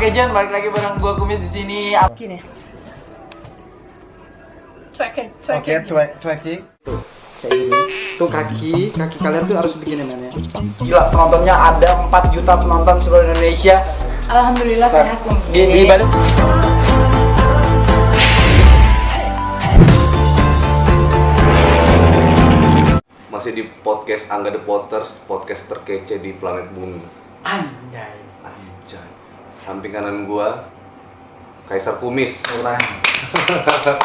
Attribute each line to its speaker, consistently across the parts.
Speaker 1: Oke Jan, balik lagi bareng gua Kumis di sini.
Speaker 2: Gini. Cuekin.
Speaker 3: Oke, cuekin. Tuh, kayak gini. Tuh kaki kalian tuh harus begini men ya.
Speaker 1: Gila, penontonnya ada 4 juta penonton seluruh Indonesia.
Speaker 2: Alhamdulillah sehat Kum.
Speaker 1: Di Bandung.
Speaker 4: Masih di podcast Angga The Potters, podcast terkece di planet bumi.
Speaker 1: Anjay.
Speaker 4: Samping kanan gua Kaisar Kumis.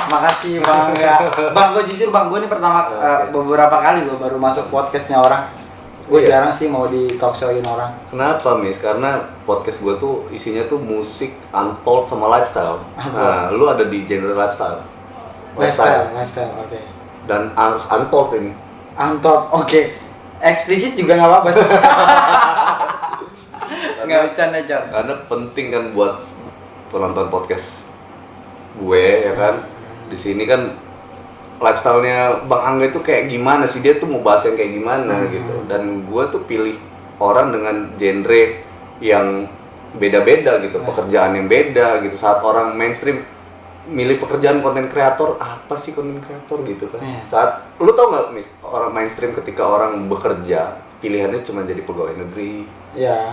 Speaker 3: Makasih Bang. Ya. Bang, gue jujur Bang, gue ini pertama beberapa kali gue baru masuk podcastnya orang. Gue
Speaker 4: Iya.
Speaker 3: jarang sih mau di talk show-in orang.
Speaker 4: Kenapa, Mis? Karena podcast gua tuh isinya tuh musik, untold sama lifestyle. Nah, lu ada di genre lifestyle.
Speaker 3: Lifestyle, oke.
Speaker 4: Dan harus untold ini.
Speaker 3: Antot, oke. Eksplisit juga nggak apa-apa sih. Nggak bercanda, Jon.
Speaker 4: Karena penting kan buat penonton podcast gue ya kan. Di sini kan lifestyle-nya Bang Angga itu kayak gimana sih, dia tuh mau bahas yang kayak gimana gitu. Dan gue tuh pilih orang dengan genre yang beda-beda gitu, pekerjaan yang beda gitu. Saat orang mainstream milih pekerjaan konten kreator, apa sih konten kreator gitu kan. Saat lu tau nggak, Mis, orang mainstream ketika orang bekerja pilihannya cuma jadi pegawai negeri,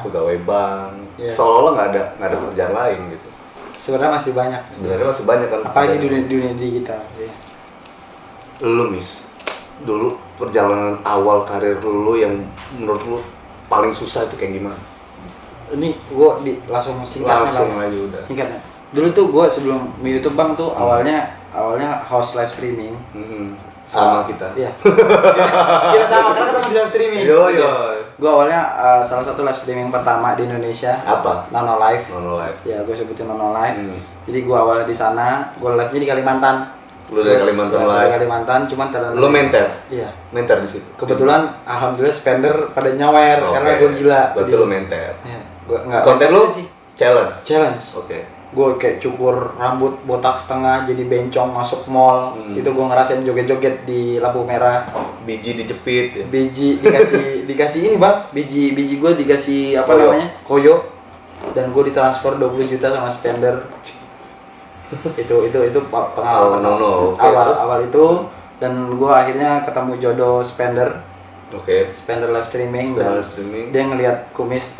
Speaker 4: pegawai bank, seolah-olah nggak ada pekerjaan lain gitu.
Speaker 3: Sebenarnya masih banyak.
Speaker 4: Sebenarnya masih banyak kan.
Speaker 3: Apalagi di dunia digital. Ya.
Speaker 4: Lu, Mis, dulu perjalanan awal karir lu yang menurut lu paling susah itu kayak gimana?
Speaker 3: Ini gue langsung singkatnya
Speaker 4: Langsung
Speaker 3: lah.
Speaker 4: aja udah.
Speaker 3: Singkatnya. Dulu tuh gue sebelum YouTube Bang tuh awalnya host live streaming.
Speaker 4: Sama kita.
Speaker 3: Iya. Kita sama karena ketemu di live streaming.
Speaker 4: Yo.
Speaker 3: Gue awalnya salah satu live streaming pertama di Indonesia.
Speaker 4: Apa?
Speaker 3: Nono Live.
Speaker 4: Nono Live.
Speaker 3: Ya, gue sebutin Nono Live. Jadi gue awalnya di sana, gue live-nya di Kalimantan.
Speaker 4: Lu dari Kalimantan Live.
Speaker 3: Di Kalimantan, cuman terlalu.
Speaker 4: Lu menter?
Speaker 3: Iya.
Speaker 4: Menter di situ.
Speaker 3: Kebetulan alhamdulillah spender pada nyawer karena gue gila.
Speaker 4: Berarti lu menter.
Speaker 3: Iya. Gue enggak.
Speaker 4: Konten lu sih challenge. Oke.
Speaker 3: Gue kayak cukur rambut botak setengah jadi bencong masuk mall. Itu gue ngerasain joget-joget di lampu merah.
Speaker 4: Biji dijepit ya.
Speaker 3: Biji dikasih ini Bang, biji gue dikasih apa
Speaker 4: Koyo.
Speaker 3: namanya? Koyo. Dan gue ditransfer 20 juta sama spender. itu pengalaman awal itu. Dan gue akhirnya ketemu jodoh spender.
Speaker 4: Oke.
Speaker 3: Spender live streaming
Speaker 4: Spender
Speaker 3: dan
Speaker 4: live streaming.
Speaker 3: dia ngelihat Kumis,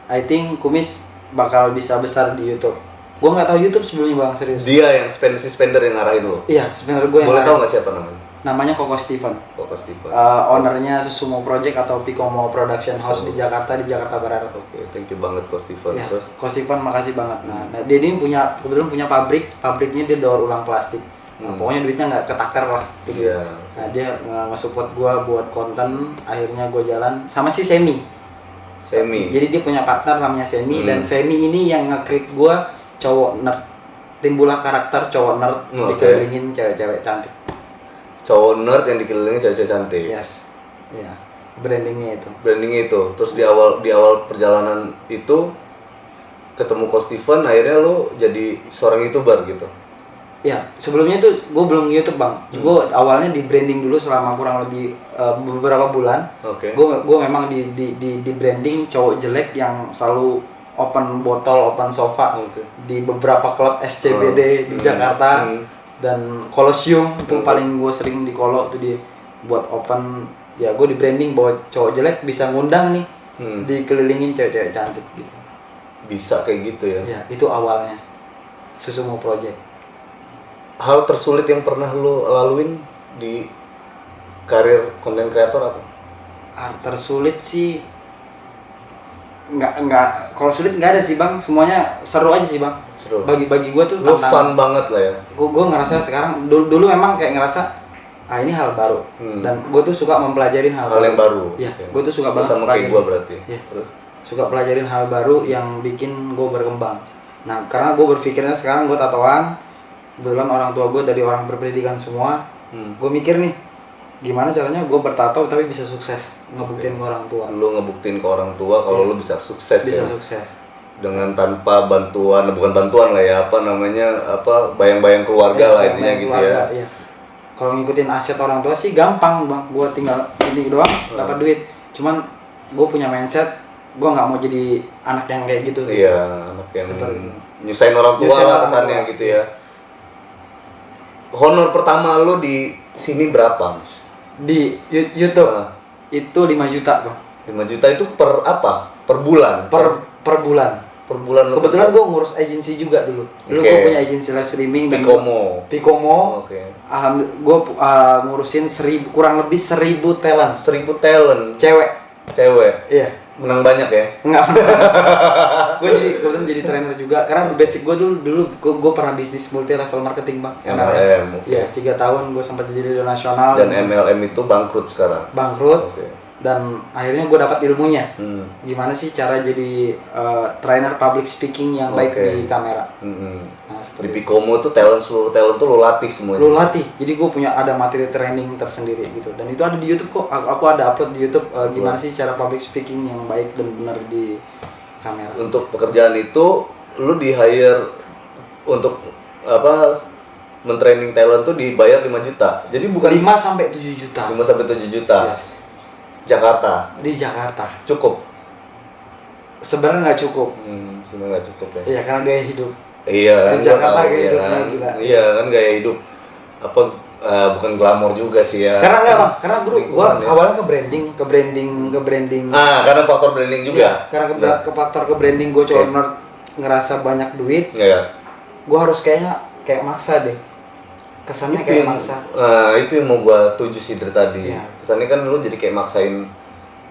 Speaker 3: I think Kumis bakal bisa besar di YouTube. Gue nggak tahu YouTube sebelumnya Bang, serius.
Speaker 4: Dia yang spender yang ngarahin lu.
Speaker 3: Iya, spender gue yang
Speaker 4: Boleh tahu nggak siapa namanya?
Speaker 3: namanya Koko Steven.
Speaker 4: Koko Steven.
Speaker 3: Ownernya Susumo Project atau Picomo Production House di Jakarta Barat.
Speaker 4: Oke, thank you banget Koko Steven.
Speaker 3: Ya,
Speaker 4: Terus
Speaker 3: Koko Steven makasih banget. Nah, dia ini kebetulan punya pabriknya dia daur ulang plastik. Nah, pokoknya duitnya nggak ketakar lah. Gitu.
Speaker 4: Iya.
Speaker 3: Nah, dia nge-support gue buat konten, akhirnya gue jalan sama si Semi. Jadi dia punya partner namanya Semi dan Semi ini yang nge-create gue cowok nerd. Timbullah karakter cowok nerd dikelilingin cewek-cewek cantik.
Speaker 4: Cowok nerd yang dikelilingi cewek-cewek cantik.
Speaker 3: Yes. Iya. Brandingnya itu.
Speaker 4: Terus di awal perjalanan itu ketemu Ko Steven, akhirnya lu jadi seorang YouTuber gitu.
Speaker 3: Ya, sebelumnya tuh gue belum YouTube Bang. Gue awalnya di branding dulu selama kurang lebih beberapa bulan.
Speaker 4: Oke.
Speaker 3: Gue memang di branding cowok jelek yang selalu open botol, open sofa di beberapa klub SCBD di Jakarta dan Colosseum itu paling gue sering di Kolo tuh dia buat open. Ya gue di branding bahwa cowok jelek bisa ngundang nih, dikelilingin cewek-cewek cantik gitu.
Speaker 4: Bisa kayak gitu ya?
Speaker 3: Ya itu awalnya Susumo Project.
Speaker 4: Hal tersulit yang pernah lu laluin di karir konten kreator apa?
Speaker 3: Tersulit sih nggak kalau sulit nggak ada sih Bang, semuanya seru aja sih Bang.
Speaker 4: Seru.
Speaker 3: Bagi gue tuh
Speaker 4: Lu fun banget lah ya.
Speaker 3: Gue ngerasa sekarang dulu memang kayak ngerasa ini hal baru dan gue tuh suka mempelajarin hal
Speaker 4: yang baru.
Speaker 3: Iya, gue tuh suka banget
Speaker 4: sama kayak gue berarti.
Speaker 3: Iya.
Speaker 4: Terus
Speaker 3: suka pelajarin hal baru yang bikin gue berkembang. Nah karena gue berpikirnya sekarang gue tatoan, kebetulan orang tua gue dari orang berpendidikan semua. Gue mikir nih gimana caranya gue bertato tapi bisa sukses, ngebuktiin ke orang tua.
Speaker 4: Lu ngebuktiin ke orang tua kalau lu bisa sukses.
Speaker 3: Sukses
Speaker 4: dengan tanpa bukan bantuan lah ya, bayang-bayang keluarga lah intinya gitu ya.
Speaker 3: Iya. Kalau ngikutin aset orang tua sih gampang Bang, gue tinggal ini doang dapat duit. Cuman gue punya mindset gue nggak mau jadi anak yang kayak gitu.
Speaker 4: Iya, anak yang
Speaker 3: Seperti-
Speaker 4: nyusahin orang tua
Speaker 3: Nyusahin
Speaker 4: lah
Speaker 3: orang
Speaker 4: kesannya
Speaker 3: tua.
Speaker 4: gitu ya. Honor pertama lu di sini berapa, Mas?
Speaker 3: Di YouTube
Speaker 4: Nah,
Speaker 3: itu 5 juta bang
Speaker 4: 5 juta itu per apa? Per bulan?
Speaker 3: per bulan.
Speaker 4: per bulan lu
Speaker 3: Kebetulan
Speaker 4: tetap-
Speaker 3: gue ngurus agensi juga dulu. Dulu
Speaker 4: Oke.
Speaker 3: gue punya agensi live streaming dan
Speaker 4: Picomo. Oke.
Speaker 3: alhamdulillah gue ngurusin kurang lebih 1.000 talent
Speaker 4: 1000 talent
Speaker 3: cewek.
Speaker 4: cewek.
Speaker 3: Iya.
Speaker 4: Menang banyak ya?
Speaker 3: Enggak. Gue kebetulan jadi trainer juga karena basic gue dulu gue pernah bisnis multi level marketing bang.
Speaker 4: MLM. Oke.
Speaker 3: Iya, 3 tahun gue sempat jadi leader nasional
Speaker 4: Dan MLM itu bangkrut sekarang.
Speaker 3: bangkrut
Speaker 4: Oke.
Speaker 3: dan akhirnya gue dapat ilmunya.
Speaker 4: Hmm.
Speaker 3: Gimana sih cara jadi trainer public speaking yang baik
Speaker 4: Oke.
Speaker 3: di kamera.
Speaker 4: Hmm.
Speaker 3: Nah,
Speaker 4: Di
Speaker 3: seperti itu.
Speaker 4: Picomo tuh seluruh talent tuh lo latih semuanya.
Speaker 3: Lu latih. Jadi gue punya ada materi training tersendiri gitu. Dan itu ada di YouTube kok. Aku ada upload di YouTube gimana sih cara public speaking yang baik dan benar di kamera.
Speaker 4: Untuk pekerjaan itu lu di hire untuk apa mentraining talent tuh dibayar 5 juta. Jadi bukan
Speaker 3: 5 sampai 7 juta.
Speaker 4: 5 sampai 7 juta.
Speaker 3: Yes.
Speaker 4: Jakarta
Speaker 3: Di Jakarta.
Speaker 4: cukup.
Speaker 3: Sebenarnya nggak cukup.
Speaker 4: Sebenarnya nggak cukup ya.
Speaker 3: Iya, karena gaya hidup.
Speaker 4: Iya kan.
Speaker 3: Di Jakarta
Speaker 4: gua tahu,
Speaker 3: gaya
Speaker 4: iya
Speaker 3: hidupnya
Speaker 4: kan.
Speaker 3: gila.
Speaker 4: Iya kan gaya hidup apa bukan glamor juga sih ya.
Speaker 3: Karena enggak bang, karena gua
Speaker 4: Lingkungan ya.
Speaker 3: awalnya ke branding.
Speaker 4: Karena faktor branding juga.
Speaker 3: Iya, karena ke faktor ke branding gue
Speaker 4: Oke.
Speaker 3: ngerasa banyak duit,
Speaker 4: Iya.
Speaker 3: gue harus kayak maksa deh. Kesannya
Speaker 4: Itu
Speaker 3: kayak
Speaker 4: yang-
Speaker 3: maksa.
Speaker 4: itu yang mau gua tuju sih dari tadi.
Speaker 3: Iya.
Speaker 4: Kesannya kan lu jadi kayak maksain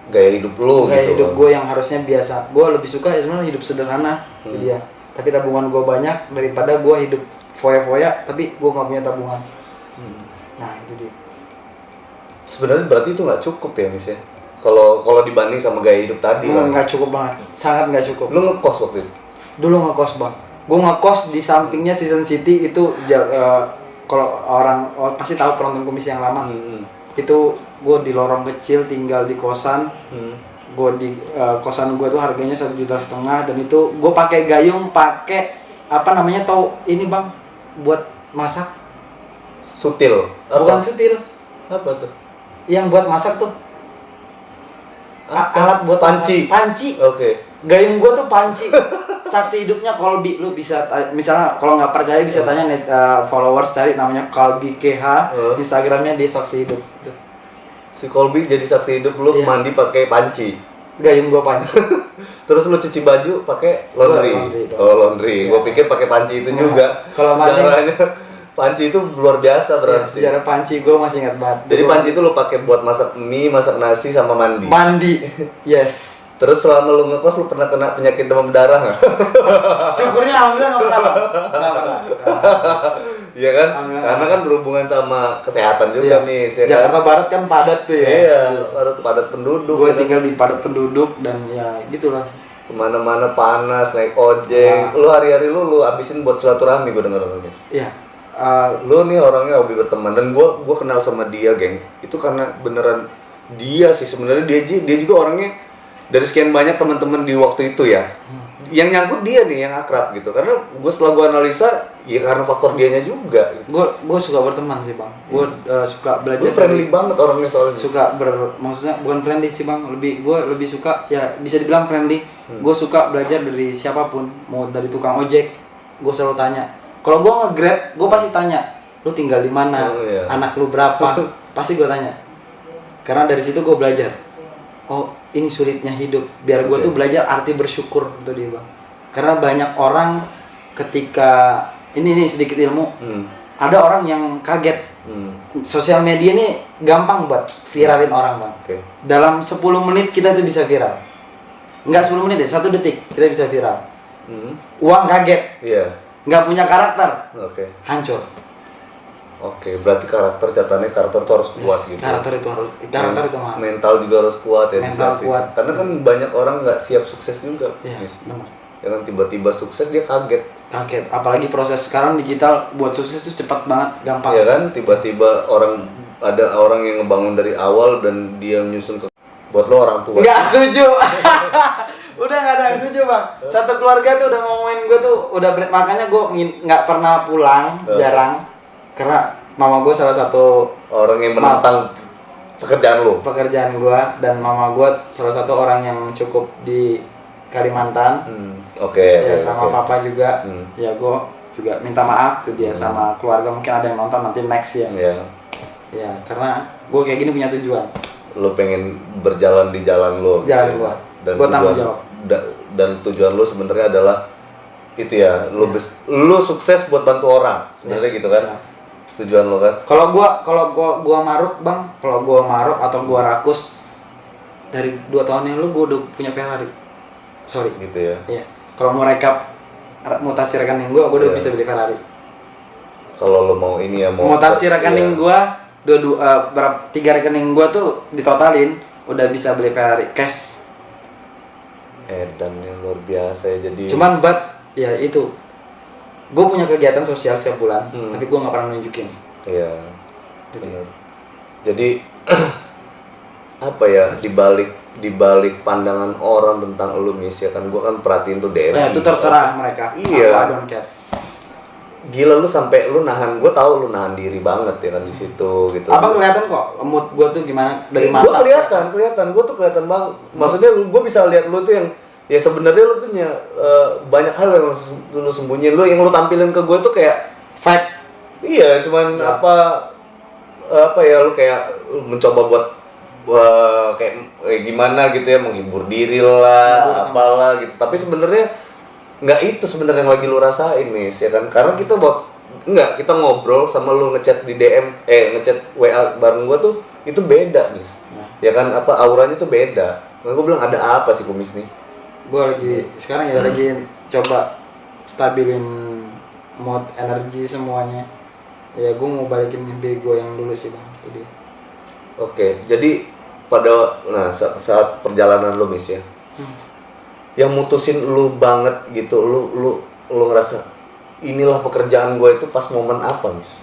Speaker 4: gaya hidup lu
Speaker 3: Kayak
Speaker 4: gitu.
Speaker 3: hidup gue yang harusnya biasa. Gue lebih suka ya sebenarnya hidup sederhana dia. Tapi tabungan gue banyak daripada gue hidup foya-foya tapi gue nggak punya tabungan. Nah itu dia.
Speaker 4: Sebenarnya berarti itu nggak cukup ya, Miss ya. Kalau dibanding sama gaya hidup tadi lah.
Speaker 3: Nggak cukup banget, sangat nggak cukup.
Speaker 4: Lu ngekos waktu itu.
Speaker 3: Dulu ngekos bang. Gue ngekos di sampingnya Season City itu kalau pasti tahu penonton kumis yang lama. Itu gue di lorong kecil tinggal di kosan. Gue di kosan gue tuh harganya 1,5 juta dan itu gue pakai gayung, pakai apa namanya tahu ini bang buat masak.
Speaker 4: Sutil.
Speaker 3: Bukan sutil,
Speaker 4: Apa tuh?
Speaker 3: yang buat masak tuh
Speaker 4: Apa?
Speaker 3: alat buat
Speaker 4: Panci.
Speaker 3: masak. Panci.
Speaker 4: Oke.
Speaker 3: Gayung gue tuh panci. Saksi hidupnya Kolbi, lu bisa misalnya kalau nggak percaya bisa tanya followers cari namanya Kolbi KH, Instagramnya dia saksi hidup. Tuh.
Speaker 4: Si Colby jadi saksi hidup lu
Speaker 3: Iya.
Speaker 4: mandi pakai panci.
Speaker 3: Gayung gue panci.
Speaker 4: Terus lu cuci baju pakai laundry.
Speaker 3: Laundry dong.
Speaker 4: Oh, laundry. Gua
Speaker 3: Iya.
Speaker 4: pikir pakai panci itu
Speaker 3: Nah,
Speaker 4: juga.
Speaker 3: kalau mandi-
Speaker 4: Sejarahnya panci itu luar biasa berarti.
Speaker 3: Sejarah panci gue masih ingat banget.
Speaker 4: Jadi
Speaker 3: Gua-
Speaker 4: panci itu lu pakai buat masak mie, masak nasi sama mandi.
Speaker 3: mandi. Yes.
Speaker 4: Terus selama lu ngekos lu pernah kena penyakit demam berdarah nggak?
Speaker 3: Syukurnya alhamdulillah nggak pernah. Bang. Nggak pernah.
Speaker 4: Iya kan?
Speaker 3: Alhamdulillah.
Speaker 4: Karena kan berhubungan sama kesehatan juga
Speaker 3: Iya.
Speaker 4: nih, ya
Speaker 3: Jakarta
Speaker 4: kan?
Speaker 3: Barat kan padat tuh ya.
Speaker 4: Iya, padat penduduk.
Speaker 3: Gue
Speaker 4: ya kan?
Speaker 3: tinggal di padat penduduk dan ya gitulah.
Speaker 4: Kemana-mana panas, naik ojek.
Speaker 3: Ya.
Speaker 4: Lu hari-hari lu habisin buat silaturahmi gue denger orangnya.
Speaker 3: Iya.
Speaker 4: Lu nih orangnya hobi berteman dan gua kenal sama dia, geng. Itu karena beneran dia sih sebenarnya dia juga orangnya dari sekian banyak teman-teman di waktu itu ya. Yang nyangkut dia nih yang akrab gitu. Karena setelah gua analisa ya karena faktor dianya juga.
Speaker 3: Gue suka berteman sih bang. Gue suka belajar.
Speaker 4: Lu friendly banget orangnya soalnya.
Speaker 3: Suka maksudnya bukan friendly sih bang. Gue lebih suka ya bisa dibilang friendly. Gue suka belajar dari siapapun. Mau dari tukang ojek, gue selalu tanya. Kalau gue nge-grab, gue pasti tanya. Lu tinggal di mana?
Speaker 4: Oh, iya.
Speaker 3: Anak lu berapa? Pasti gue tanya. Karena dari situ gue belajar. Oh ini sulitnya hidup. Biar gue
Speaker 4: Oke.
Speaker 3: tuh belajar arti bersyukur gitu dia bang. Karena banyak orang ketika ini sedikit ilmu. Ada orang yang kaget. Sosial media ini gampang buat viralin orang bang.
Speaker 4: Oke.
Speaker 3: Dalam 10 menit kita tuh bisa viral. Enggak 10 menit deh, 1 detik kita bisa viral. Uang kaget,
Speaker 4: Iya.
Speaker 3: nggak punya karakter,
Speaker 4: Oke.
Speaker 3: hancur.
Speaker 4: Oke, berarti karakter tuh harus kuat gitu.
Speaker 3: Karakter itu mah.
Speaker 4: Mental juga harus kuat ya.
Speaker 3: Mental
Speaker 4: di saat
Speaker 3: kuat.
Speaker 4: itu. Karena kan banyak orang nggak siap sukses juga.
Speaker 3: Iya,
Speaker 4: Miss.
Speaker 3: benar.
Speaker 4: Ya kan tiba-tiba sukses dia kaget.
Speaker 3: Kaget, apalagi proses sekarang digital buat sukses tuh cepat banget, gampang.
Speaker 4: Ya kan tiba-tiba ada orang yang ngebangun dari awal dan dia menyusun ke buat lo orang tua.
Speaker 3: Nggak setuju. Udah nggak ada yang setuju bang. Satu keluarga tuh udah ngomongin gue tuh udah makanya gue nggak pernah pulang, jarang. Karena mama gue salah satu
Speaker 4: Orang yang menentang
Speaker 3: pekerjaan gua, dan mama gua salah satu orang yang cukup di Kalimantan. Ya sama papa juga. Ya gua juga minta maaf tuh dia sama keluarga, mungkin ada yang nonton nanti next ya. Ya karena gua kayak gini punya tujuan.
Speaker 4: Lo pengen berjalan di jalan lo.
Speaker 3: Jalan gua.
Speaker 4: Dan
Speaker 3: Gua tanggung jawab.
Speaker 4: Dan tujuan lo sebenarnya adalah itu ya, lo sukses buat bantu orang sebenarnya gitu kan. Tujuan lo kan.
Speaker 3: Kalau gua maruk bang, kalau gua maruk atau gua rakus dari 2 tahun yang lalu gua udah punya Ferrari. Sorry.
Speaker 4: Gitu ya.
Speaker 3: Iya. Kalau mau rekap mutasi rekening gua udah bisa beli Ferrari.
Speaker 4: Kalau lo mau ini ya mau
Speaker 3: Mutasi rekening gua berapa 3 rekening gua tuh ditotalin udah bisa beli Ferrari cash.
Speaker 4: Dan yang luar biasa ya jadi.
Speaker 3: Cuman ya itu. Gue punya kegiatan sosial setiap bulan, tapi gue nggak pernah nunjukin.
Speaker 4: Iya. Benar. Jadi apa ya, dibalik pandangan orang tentang lu Miss ya kan, gue kan perhatiin tuh DM.
Speaker 3: Ya itu terserah mereka.
Speaker 4: Iya.
Speaker 3: I don't care.
Speaker 4: Gila lu sampai lu nahan, gue tahu lu nahan diri banget ya kan di situ gitu.
Speaker 3: Abang kelihatan kok mood gue tuh gimana dari mata.
Speaker 4: Gue kelihatan, gue tuh kelihatan banget. Maksudnya gue bisa lihat lu tuh yang ya sebenarnya lu tuh banyak hal yang lu sembunyiin, yang lu tampilin ke gue tuh kayak
Speaker 3: fake.
Speaker 4: Iya, cuman apa ya, lu kayak mencoba buat kayak gimana gitu ya, menghibur diri lah, apalah gitu. Tapi sebenarnya nggak itu sebenarnya yang lagi lu rasain nih, ya kan? Karena kita kita ngobrol sama lu ngechat di DM, ngechat WA bareng gua tuh itu beda nih. Ya kan, apa auranya tuh beda. Nah, gua bilang ada apa sih Kumis nih?
Speaker 3: Gua sekarang lagi coba stabilin mood, energi semuanya. Ya gua mau balikin mimpi gua yang dulu sih bang. Jadi.
Speaker 4: Oke, jadi saat perjalanan lu Miss ya, yang mutusin lu banget gitu, lu ngerasa inilah pekerjaan gue itu pas momen apa Miss?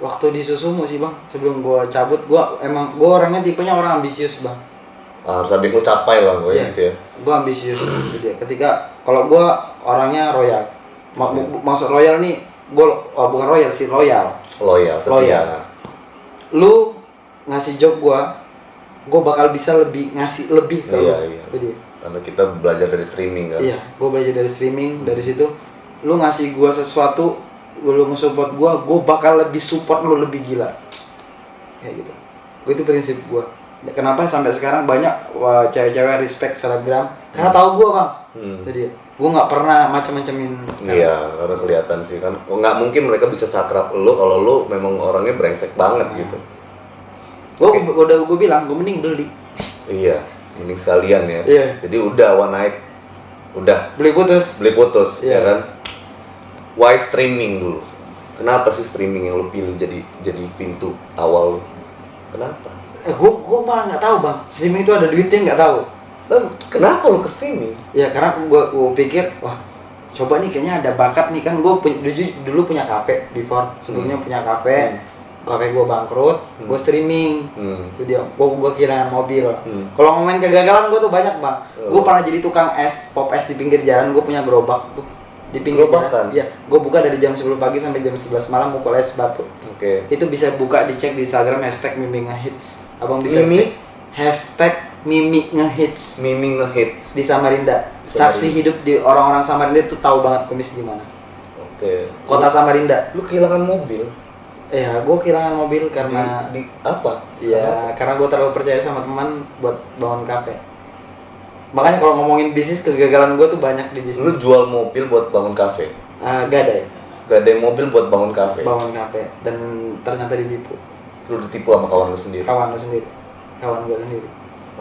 Speaker 3: Waktu di Susumu sih bang, sebelum gue cabut, gue orangnya tipenya orang ambisius bang.
Speaker 4: Harus ada yang lu capai lah gue gitu ya.
Speaker 3: Gue ambisius. Jadi ketika kalau gue orangnya royal, maksud royal nih, gue bukan royal sih, loyal.
Speaker 4: Setia.
Speaker 3: Lu ngasih job gue bakal bisa ngasih lebih ke lu.
Speaker 4: Iya. Jadi, karena kita belajar dari streaming kan.
Speaker 3: Iya, gue belajar dari streaming. Dari situ lu ngasih gue sesuatu, lu nge-support gue bakal lebih support lu lebih gila. Kayak gitu. Itu prinsip gue. Kenapa sampai sekarang banyak cewek-cewek respect selebgram? Karena tahu gue bang. Jadi gue nggak pernah macam-macamin.
Speaker 4: Iya, karena kelihatan sih kan. Nggak mungkin mereka bisa sakrap lu kalau lu memang orangnya brengsek banget gitu.
Speaker 3: Gue bilang gue mending beli.
Speaker 4: Iya, mending sekalian ya.
Speaker 3: Iya.
Speaker 4: Jadi udah one night, udah
Speaker 3: beli putus,
Speaker 4: ya kan. Why streaming dulu? Kenapa sih streaming yang lu pilih jadi pintu awal lu? Kenapa?
Speaker 3: Gue malah nggak tahu bang, streaming itu ada duitnya nggak tahu.
Speaker 4: Dan kenapa lu ke streaming?
Speaker 3: Ya karena gue pikir, wah coba nih kayaknya ada bakat nih kan. Gue dulu punya kafe sebelumnya punya kafe. Kafe gue bangkrut, gue streaming. Itu dia, gue kehilangan mobil. Kalau ngomongin kegagalan gue tuh banyak bang. Gue pernah jadi tukang pop es di pinggir jalan. Gue punya gerobak tuh di pinggir jalan. Iya, gue buka dari jam 10 pagi sampai jam 11 malam mukul es batu. Itu bisa buka, dicek di Instagram #mimi_ngehits. Abang bisa cek #mimi_ngehits.
Speaker 4: Mimi ngehits
Speaker 3: di Samarinda. Saksi hidup di orang-orang Samarinda itu tahu banget Kumis di mana. Kota Samarinda.
Speaker 4: Lu kehilangan mobil?
Speaker 3: Iya, gue kehilangan mobil karena
Speaker 4: di apa?
Speaker 3: Iya, karena gue terlalu percaya sama teman buat bangun kafe. Makanya kalau ngomongin bisnis, kegagalan gue tuh banyak di bisnis.
Speaker 4: Lu jual mobil buat bangun kafe?
Speaker 3: Gadai
Speaker 4: mobil buat bangun kafe?
Speaker 3: Bangun kafe, dan ternyata ditipu.
Speaker 4: Lu ditipu sama kawan lu sendiri?
Speaker 3: Kawan gue sendiri.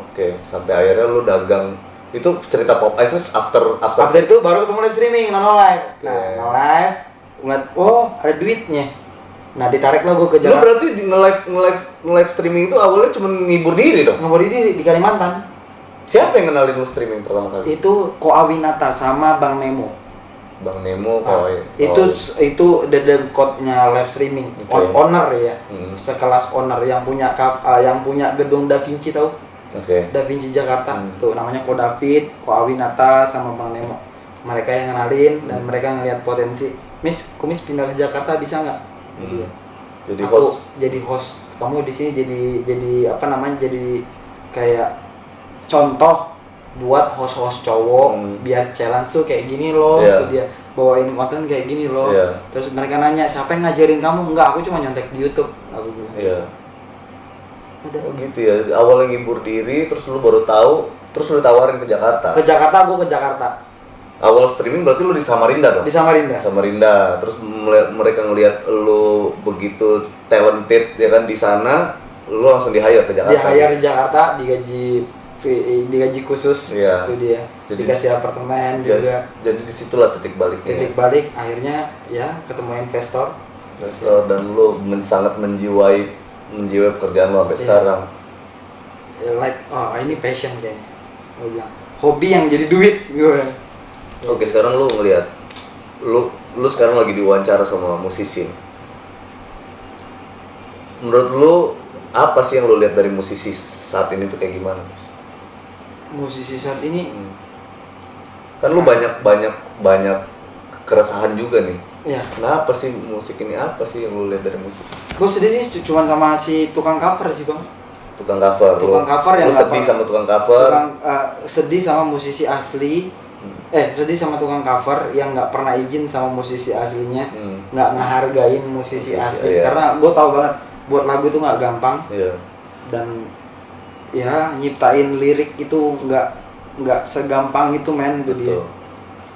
Speaker 4: Oke, sampai akhirnya lu dagang. Itu cerita pop ice after
Speaker 3: itu baru ketemu live streaming, no live. No live, ngeliat, ada duitnya. Nah ditarik lah gue ke Jakarta.
Speaker 4: Lu berarti di nge-live streaming itu awalnya cuma ngibur diri dong?
Speaker 3: Ngibur diri di Kalimantan.
Speaker 4: Siapa yang kenalin lu streaming pertama kali?
Speaker 3: Itu Ko Awinata sama Bang Nemo.
Speaker 4: Bang Nemo,
Speaker 3: itu the code-nya live streaming. Owner ya, sekelas owner yang punya gedung Da Vinci tahu? Da Vinci Jakarta. Tuh namanya Ko David, Ko Awinata sama Bang Nemo. Mereka yang kenalin dan mereka ngelihat potensi. Kumis pindah ke Jakarta bisa nggak?
Speaker 4: Jadi host.
Speaker 3: Jadi host. kamu di sini jadi apa namanya, jadi kayak contoh buat host-host cowok biar challenge tuh kayak gini loh, tuh dia bawain konten kayak gini loh. Terus mereka nanya siapa yang ngajarin kamu? Enggak, aku cuma nyontek di YouTube, aku bilang. Udah.
Speaker 4: Oh gitu ya, awalnya ngibur diri, terus lu baru tahu, terus lu ditawarin ke Jakarta.
Speaker 3: Gue ke Jakarta.
Speaker 4: Awal streaming berarti lu di Samarinda dong?
Speaker 3: Di Samarinda.
Speaker 4: Samarinda. Terus mereka ngelihat lu begitu talented ya kan di sana, lu langsung di-hire ke Jakarta.
Speaker 3: Di-hire di Jakarta, digaji khusus.
Speaker 4: Iya.
Speaker 3: Itu dia. Jadi, dikasih apartemen juga.
Speaker 4: Jadi disitulah titik baliknya.
Speaker 3: Titik balik akhirnya ya ketemu investor.
Speaker 4: Dan lu sangat menjiwai pekerjaan lu sampai sekarang.
Speaker 3: Like, oh ini passion kayaknya. Gue bilang, hobi yang jadi duit gue.
Speaker 4: Oke, sekarang lu ngelihat lu sekarang lagi diwawancara sama musisi. Menurut lu apa sih yang lu lihat dari musisi saat ini tuh kayak gimana?
Speaker 3: Musisi saat ini
Speaker 4: kan lu banyak keresahan juga nih.
Speaker 3: Iya.
Speaker 4: Kenapa sih musik ini, apa sih yang lu lihat dari musik?
Speaker 3: Gue sedih sih cuman sama si tukang cover sih bang.
Speaker 4: Tukang cover yang lu sedih sama tukang cover.
Speaker 3: Sedih sama musisi asli. Sedih sama tukang cover yang nggak pernah izin sama musisi aslinya, nggak ngehargain musisi asli. Karena gue tahu banget buat lagu itu nggak gampang. Dan ya nyiptain lirik itu nggak segampang itu men, itu dia.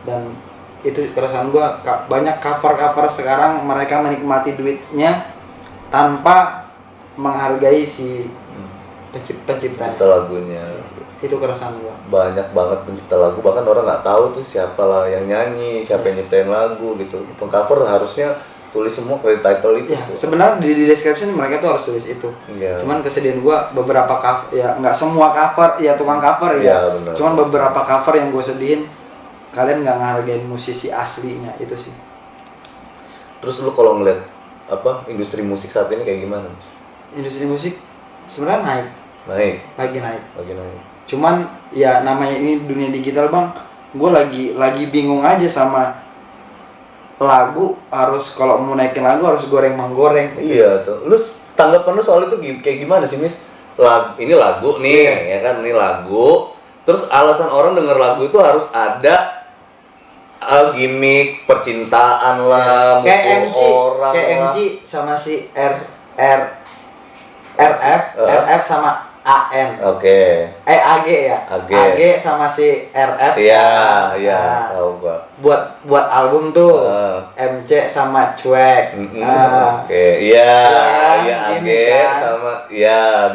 Speaker 3: Dan itu keresahan gue, banyak cover sekarang mereka menikmati duitnya tanpa menghargai si pencipta
Speaker 4: lagunya.
Speaker 3: Itu keresahan gua.
Speaker 4: Banyak banget pencipta lagu, bahkan orang nggak tahu tuh siapa lah yang nyanyi, siapa yang nyiptain lagu gitu. Pengcover harusnya tulis semua credit title itu.
Speaker 3: Sebenarnya di description mereka tuh harus tulis itu. Cuman kesedihan gua beberapa cover, ya nggak semua cover ya tukang cover ya.
Speaker 4: Bener,
Speaker 3: cuman beberapa cover yang gua sedihin, kalian nggak ngehargain musisi aslinya, itu sih.
Speaker 4: Terus lu kalau ngeliat industri musik saat ini kayak gimana?
Speaker 3: Industri musik sebenarnya lagi naik. Cuman ya namanya ini dunia digital bang, gue lagi bingung aja sama lagu, harus kalau mau naikin lagu harus goreng menggoreng.
Speaker 4: Iya tuh. Lu tanggapan lu soal itu kayak gimana sih, Mis? Ini lagu nih, ya kan, ini lagu. Terus alasan orang denger lagu itu harus ada gimmick percintaan lah,
Speaker 3: kayak
Speaker 4: orang
Speaker 3: MC sama si RF sama AN. AG ya. AG sama si RF.
Speaker 4: Iya, tahu gua.
Speaker 3: Buat album tuh MC sama Cuek.
Speaker 4: Iya, AG sama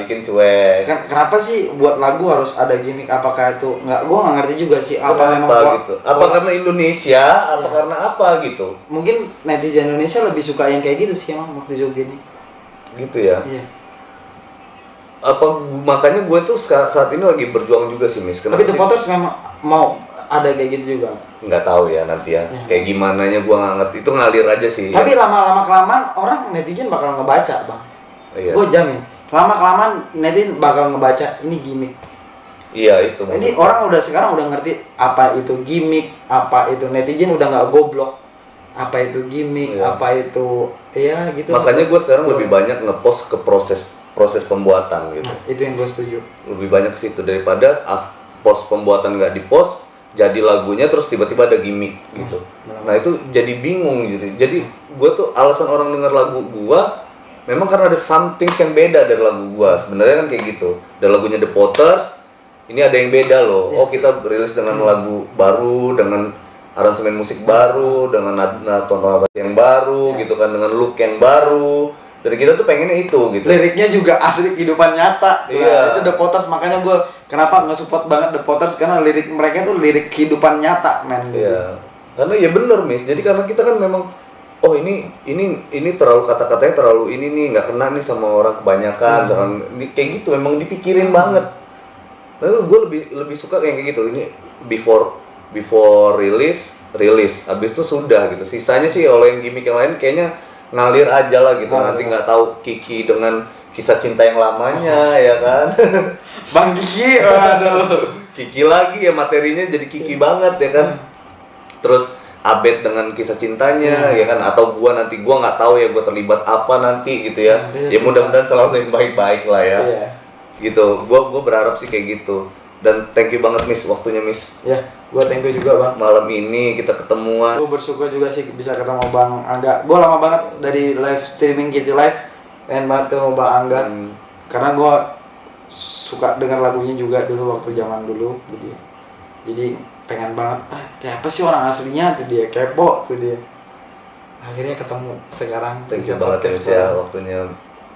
Speaker 4: bikin Cuek.
Speaker 3: Kenapa sih buat lagu harus ada gimmick? Apakah itu gua nggak ngerti juga sih. Apa memang
Speaker 4: gitu? Apa karena Indonesia? Apa karena apa gitu?
Speaker 3: Mungkin netizen Indonesia lebih suka yang kayak gitu sih emang waktu gini.
Speaker 4: Gitu ya.
Speaker 3: Iya.
Speaker 4: Makanya gue tuh saat ini lagi berjuang juga sih, Mis.
Speaker 3: Tapi The Potters memang mau ada kayak gitu juga.
Speaker 4: Nggak tahu ya nanti ya. Kayak gimananya gue nggak ngerti, itu ngalir aja sih.
Speaker 3: Tapi lama-lama kelamaan orang netizen bakal ngebaca bang. Gue jamin lama kelamaan netizen bakal ngebaca ini gimmick.
Speaker 4: Iya itu.
Speaker 3: Ini orang sekarang udah ngerti apa itu gimmick, apa itu, netizen udah nggak goblok. Apa itu gimmick, apa itu gitu.
Speaker 4: Makanya gue sekarang lebih banyak ngepost ke proses pembuatan gitu.
Speaker 3: Itu yang gue setuju.
Speaker 4: Lebih banyak ke situ daripada post pembuatan nggak dipost, jadi lagunya terus tiba-tiba ada gimmick gitu. Nah itu jadi bingung gitu. Jadi gue tuh alasan orang denger lagu gue memang karena ada something yang beda dari lagu gue. Sebenarnya kan kayak gitu. Ada lagunya The Potters, ini ada yang beda loh. Oh kita rilis dengan lagu baru, dengan aransemen musik baru, dengan tontonan yang baru gitu kan, dengan look yang baru. Dari kita tuh pengennya itu gitu.
Speaker 3: Liriknya juga asli kehidupan nyata.
Speaker 4: Iya.
Speaker 3: Itu The Potters, makanya gue kenapa nggak support banget The Potters, karena lirik mereka tuh lirik kehidupan nyata, men.
Speaker 4: Iya. Karena ya bener, Mis. Jadi karena kita kan memang ini terlalu kata-katanya terlalu ini nih, nggak kena nih sama orang kebanyakan. Misalkan kayak gitu memang dipikirin banget. Lalu gue lebih suka kayak gitu. Ini before release, habis itu sudah gitu. Sisanya sih oleh yang gimmick yang lain kayaknya ngalir aja lah gitu. Nanti nggak tahu Kiki dengan kisah cinta yang lamanya ya kan.
Speaker 3: Bang Kiki, waduh.
Speaker 4: Kiki lagi ya, materinya jadi Kiki banget ya kan. Terus update dengan kisah cintanya ya kan, atau gua nggak tahu ya gua terlibat apa nanti gitu ya. Ya mudah-mudahan selalu yang baik-baik lah ya.
Speaker 3: Iya.
Speaker 4: Gitu. Gua berharap sih kayak gitu. Dan thank you banget Miss waktunya Miss.
Speaker 3: Ya, gua thank you juga Bang.
Speaker 4: Malam ini kita ketemuan.
Speaker 3: Gue bersyukur juga sih bisa ketemu Bang Angga. Gue lama banget dari live streaming Kitty Live, pengen banget ketemu Bang Angga. Karena gue suka dengar lagunya juga dulu waktu zaman dulu tuh dia. Jadi pengen banget, kayak apa sih orang aslinya tuh dia, kepo tuh dia. Akhirnya ketemu sekarang.
Speaker 4: Thank
Speaker 3: bisa
Speaker 4: you banget ya
Speaker 3: podcast
Speaker 4: Miss ya
Speaker 3: bareng.
Speaker 4: waktunya.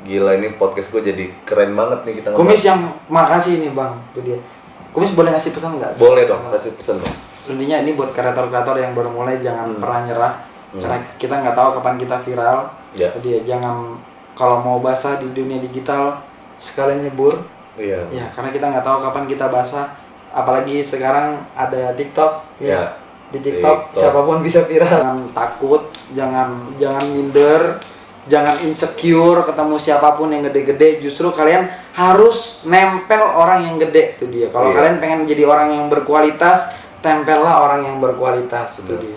Speaker 4: Gila ini podcast gue jadi keren banget nih kita
Speaker 3: Kumis yang makasih nih Bang, tuh dia. Kumis boleh ngasih pesan nggak?
Speaker 4: Boleh dong, kasih pesan dong.
Speaker 3: Intinya ini buat kreator-kreator yang baru mulai jangan pernah nyerah. Karena kita nggak tahu kapan kita viral.
Speaker 4: Ya.
Speaker 3: Jadi ya jangan, kalau mau basah di dunia digital sekalian nyebur.
Speaker 4: Iya.
Speaker 3: Ya, karena kita nggak tahu kapan kita basah. Apalagi sekarang ada TikTok.
Speaker 4: Ya.
Speaker 3: Di TikTok
Speaker 4: TikTok.
Speaker 3: siapapun bisa viral. Jangan takut, jangan minder. Jangan insecure ketemu siapapun yang gede-gede. Justru kalian harus nempel orang yang gede, itu dia. Kalau kalian pengen jadi orang yang berkualitas, tempellah orang yang berkualitas, itu dia.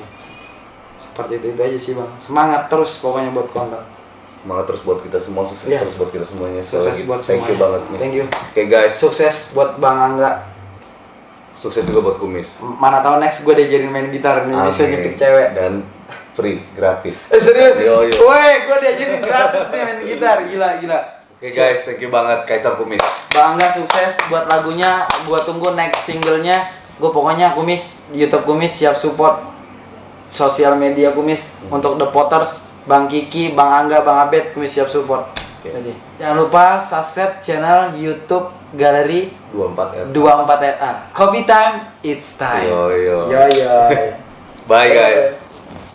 Speaker 3: Seperti itu aja sih Bang. Semangat terus pokoknya buat konten.
Speaker 4: Semangat terus buat kita semua, sukses
Speaker 3: Iya.
Speaker 4: terus buat kita semuanya.
Speaker 3: Sukses
Speaker 4: Sekali lagi,
Speaker 3: buat
Speaker 4: thank you
Speaker 3: semuanya.
Speaker 4: banget Miss.
Speaker 3: Thank you.
Speaker 4: Oke guys,
Speaker 3: Sukses buat Bang Angga.
Speaker 4: sukses juga buat Kumis.
Speaker 3: Mana tahu next gue diajarin main gitar nih, bisa
Speaker 4: Amin.
Speaker 3: ngetik cewek.
Speaker 4: Dan free, gratis.
Speaker 3: Serius?
Speaker 4: Yo, yo.
Speaker 3: Woi, gue diajarin gratis nih main gitar, gila.
Speaker 4: Oke guys, thank you banget Kaisar Kumis.
Speaker 3: Bang Angga sukses buat lagunya, gua tunggu next singlenya. Gue pokoknya Kumis, YouTube Kumis siap support sosial media Kumis untuk The Potters, Bang Kiki, Bang Angga, Bang Abed, Kumis siap support. Jadi, jangan lupa subscribe channel YouTube Galeri
Speaker 4: 24R.
Speaker 3: 24RA. Coffee time, it's time.
Speaker 4: Yo yo.
Speaker 3: Yo yo.
Speaker 4: Bye guys.